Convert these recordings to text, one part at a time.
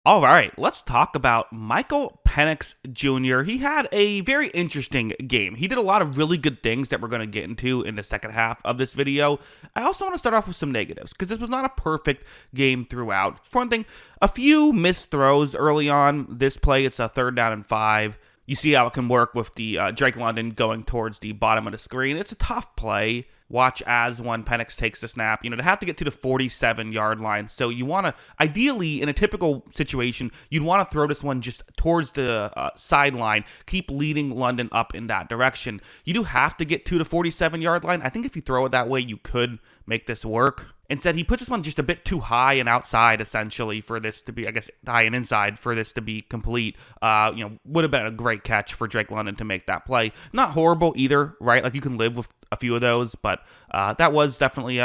All right, let's talk about Michael Penix Jr. He had a very interesting game. He did a lot of really good things that we're going to get into in the second half of this video. I also want to start off with some negatives because this was not a perfect game throughout. For one thing, a few missed throws early on this play. It's a 3rd down and 5. You see how it can work with the Drake London going towards the bottom of the screen. It's a tough play. Watch as when Penix takes the snap, to have to get to the 47-yard line. So you want to, ideally, in a typical situation, you'd want to throw this one just towards the sideline, keep leading London up in that direction. You do have to get to the 47-yard line. I think if you throw it that way, you could make this work. Instead, he puts this one just a bit too high and outside, essentially, for this to be, I guess, high and inside for this to be complete. Would have been a great catch for Drake London to make that play. Not horrible either, right? Like, you can live with a few of those, but that was definitely,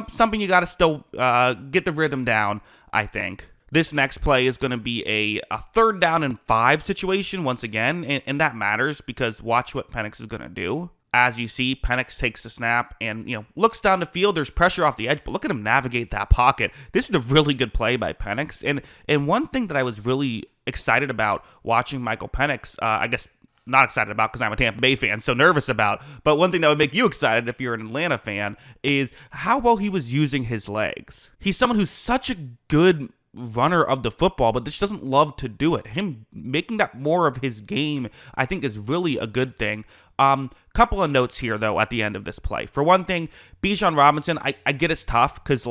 something you got to still get the rhythm down, I think. This next play is going to be a 3rd down and 5 situation once again, and that matters because watch what Penix is going to do. As you see, Penix takes the snap and, looks down the field. There's pressure off the edge, but look at him navigate that pocket. This is a really good play by Penix. And one thing that I was really excited about watching Michael Penix, I guess not excited about because I'm a Tampa Bay fan, so nervous about, but one thing that would make you excited if you're an Atlanta fan is how well he was using his legs. He's someone who's such a good runner of the football, but just doesn't love to do it. Him making that more of his game, I think, is really a good thing. Couple of notes here, though, at the end of this play. For one thing, Bijan Robinson, I get it's tough because,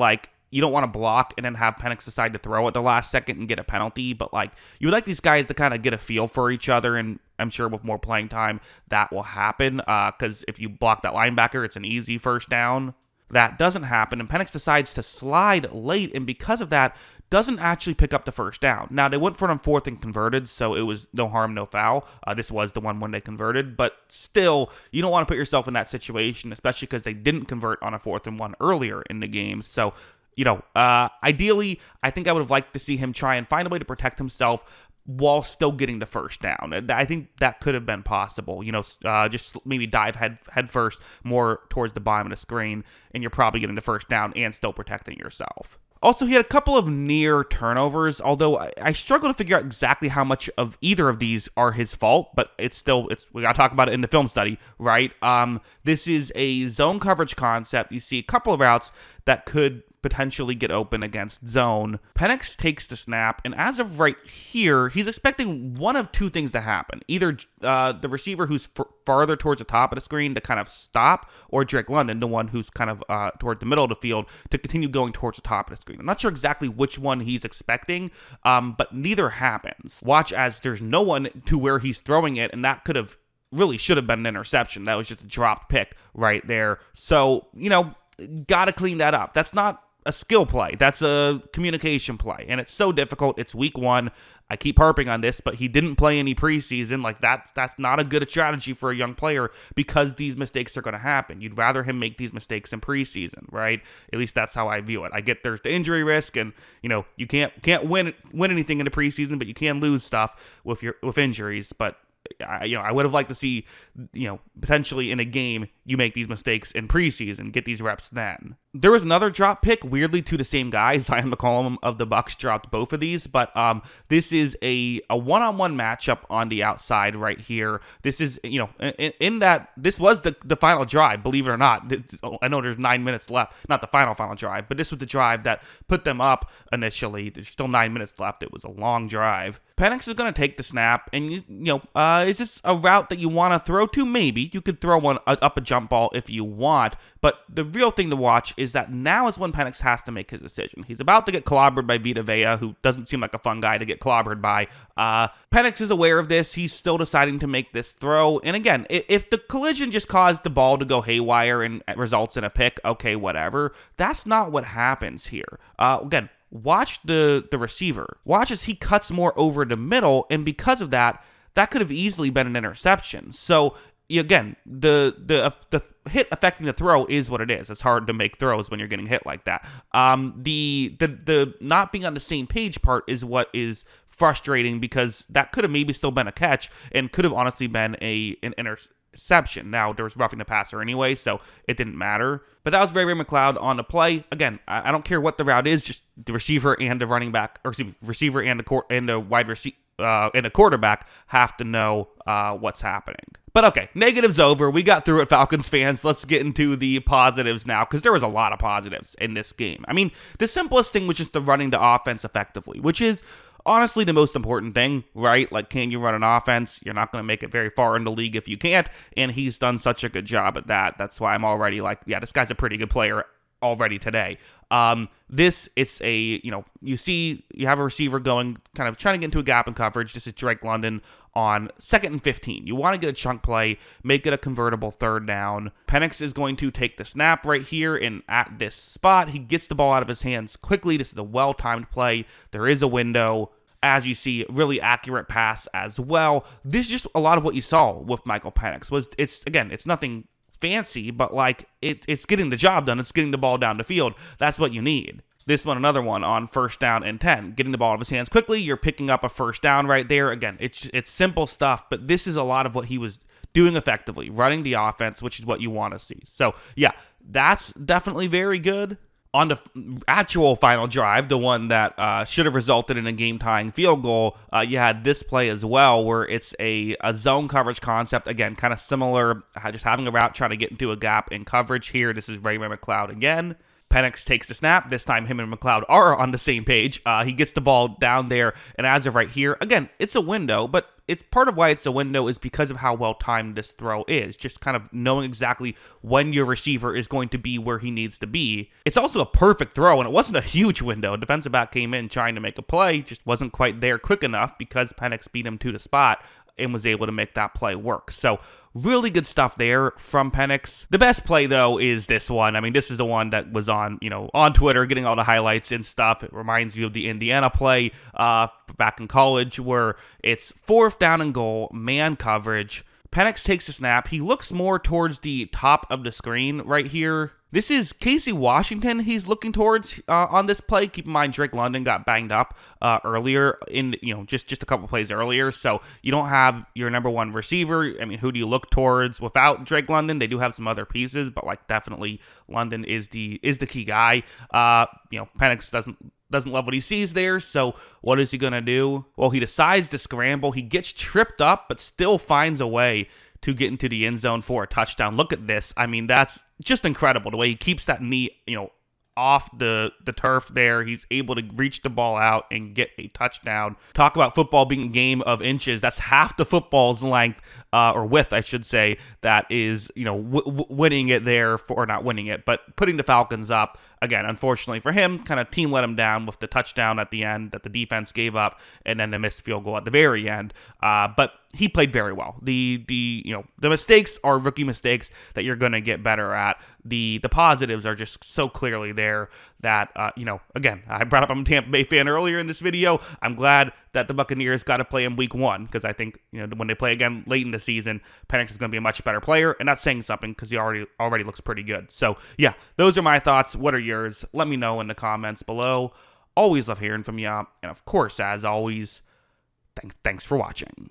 you don't want to block and then have Penix decide to throw at the last second and get a penalty, but, you would like these guys to kind of get a feel for each other, and I'm sure with more playing time, that will happen, because if you block that linebacker, it's an easy first down. That doesn't happen, and Penix decides to slide late, and because of that, doesn't actually pick up the first down. Now, they went for it on 4th and converted, so it was no harm, no foul. This was the one when they converted, but still, you don't want to put yourself in that situation, especially because they didn't convert on a 4th and 1 earlier in the game. So, ideally, I think I would have liked to see him try and find a way to protect himself while still getting the first down. I think that could have been possible. Just maybe dive head first more towards the bottom of the screen, and you're probably getting the first down and still protecting yourself. Also, he had a couple of near turnovers, although I struggle to figure out exactly how much of either of these are his fault, but we got to talk about it in the film study, right? This is a zone coverage concept. You see a couple of routes that could potentially get open against zone. Penix takes the snap, and as of right here, he's expecting one of two things to happen. Either the receiver who's farther towards the top of the screen to kind of stop, or Drake London, the one who's kind of towards the middle of the field, to continue going towards the top of the screen. I'm not sure exactly which one he's expecting, but neither happens. Watch as there's no one to where he's throwing it, and that should have been an interception. That was just a dropped pick right there. So, gotta clean that up. That's not a skill play. That's a communication play, and it's so difficult. It's week 1. I keep harping on this, but he didn't play any preseason. That's not a good strategy for a young player because these mistakes are going to happen. You'd rather him make these mistakes in preseason, right? At least that's how I view it. I get there's the injury risk, and you can't win anything in the preseason, but you can lose stuff with injuries. But I would have liked to see, potentially in a game, you make these mistakes in preseason, get these reps then. There was another drop pick, weirdly to the same guy. Zion McCollum of the Bucks dropped both of these, but this is a one-on-one matchup on the outside right here. This is, in that, this was the final drive, believe it or not. I know there's 9 minutes left, not the final drive, but this was the drive that put them up initially. There's still 9 minutes left. It was a long drive. Penix is going to take the snap, and is this a route that you want to throw to? Maybe. You could throw one up a jump ball if you want, but the real thing to watch is that now is when Penix has to make his decision. He's about to get clobbered by Vita Vea, who doesn't seem like a fun guy to get clobbered by. Penix is aware of this. He's still deciding to make this throw, and again, if the collision just caused the ball to go haywire and results in a pick, okay, whatever. That's not what happens here. Again, watch the receiver. Watch as he cuts more over the middle, and because of that could have easily been an interception. So, again, the hit affecting the throw is what it is. It's hard to make throws when you're getting hit like that. The not being on the same page part is what is frustrating because that could have maybe still been a catch and could have honestly been an interception. Now, there was roughing the passer anyway, so it didn't matter. But that was Ray McCloud on the play. Again, I don't care what the route is, just the receiver and the running back, or excuse me, receiver and the wide receiver and the quarterback have to know what's happening. But okay, negatives over. We got through it, Falcons fans. Let's get into the positives now, because there was a lot of positives in this game. I mean, the simplest thing was just the running the offense effectively, which is honestly the most important thing, right? Like, can you run an offense? You're not going to make it very far in the league if you can't, and he's done such a good job at that. That's why I'm already like, yeah, this guy's a pretty good player already today. It's a, you have a receiver going, kind of trying to get into a gap in coverage. This is Drake London on 2nd and 15. You want to get a chunk play, make it a convertible 3rd down. Penix is going to take the snap right here, and at this spot, he gets the ball out of his hands quickly. This is a well-timed play. There is a window. As you see, really accurate pass as well. This is just a lot of what you saw with Michael Penix. It's nothing fancy, but like it's getting the job done. It's getting the ball down the field. That's what you need. This one, another one on 1st down and 10. Getting the ball out of his hands quickly. You're picking up a 1st down right there. Again, it's simple stuff, but this is a lot of what he was doing effectively, running the offense, which is what you want to see. So yeah, that's definitely very good. On the actual final drive, the one that should have resulted in a game-tying field goal, you had this play as well, where it's a zone coverage concept. Again, kind of similar, just having a route trying to get into a gap in coverage here. This is Ray McCloud again. Penix takes the snap. This time, him and McCloud are on the same page. He gets the ball down there, and as of right here, again, it's a window, but it's part of why it's a window is because of how well-timed this throw is. Just kind of knowing exactly when your receiver is going to be where he needs to be. It's also a perfect throw, and it wasn't a huge window. A defensive back came in trying to make a play, just wasn't quite there quick enough because Penix beat him to the spot and was able to make that play work. So really good stuff there from Penix. The best play, though, is this one. I mean, this is the one that was on Twitter, getting all the highlights and stuff. It reminds you of the Indiana play back in college where it's 4th down and goal, man coverage. Penix takes a snap. He looks more towards the top of the screen right here. This is Casey Washington he's looking towards on this play. Keep in mind, Drake London got banged up earlier in, just a couple plays earlier. So you don't have your number one receiver. I mean, who do you look towards without Drake London? They do have some other pieces, but like definitely London is the key guy. Penix doesn't love what he sees there, so what is he going to do? Well, he decides to scramble. He gets tripped up, but still finds a way to get into the end zone for a touchdown. Look at this. I mean, that's just incredible, the way he keeps that knee, off the turf there. He's able to reach the ball out and get a touchdown. Talk about football being a game of inches. That's half the football's length, or width, I should say, that is, winning it there, or not winning it, but putting the Falcons up. Again, unfortunately for him, kind of team let him down with the touchdown at the end that the defense gave up, and then the missed field goal at the very end. But he played very well. The mistakes are rookie mistakes that you're going to get better at. The positives are just so clearly there that, again, I brought up I'm a Tampa Bay fan earlier in this video. I'm glad that the Buccaneers got to play in week 1, because I think, when they play again late in the season, Penix is going to be a much better player, and that's saying something because he already looks pretty good. So, yeah, those are my thoughts. What are yours? Let me know in the comments below. Always love hearing from you, and of course, as always, thanks for watching.